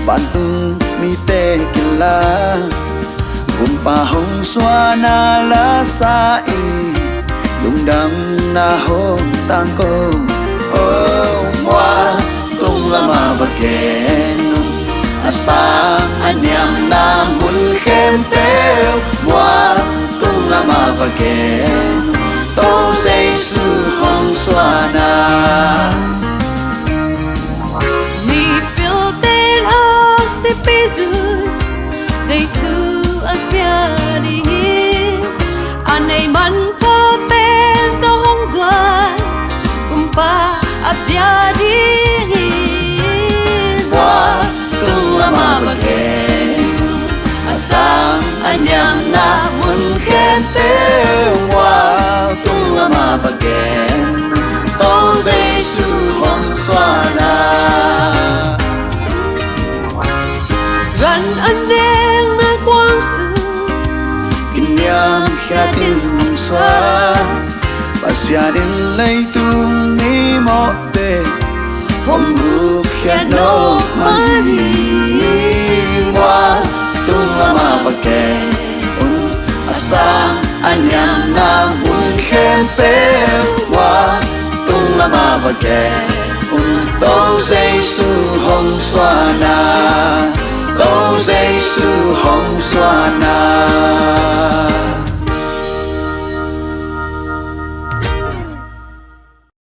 bạn tung mi tê kinh la gồm pa hồng xoa na la sa y đùng đam na hồng tang cô oh mua tung la ma và kén asang anyam na mun khem teo mua tung la ma và kén tô say su hồng xoa na mi piu tên ác si pizu Giêsu ác bia đi nghe anh ấy man pha bên tô hong doan kumpa ác bia đi qua tung la ma và kén asang anyam na mun khem teo qua tung la ma và kén tô Giêsu hồng xoa na gần anh em na quang sự kinh nhang khia tin xoa bà xia đến lấy tung ni mò tê hôm ngục khia nô mang hi hoa tung la ma và kẻ un asa anyam na mun khem pe hoa tung la ma và kẻ un tô Giêsu hồng xoa na tô Giêsu hồng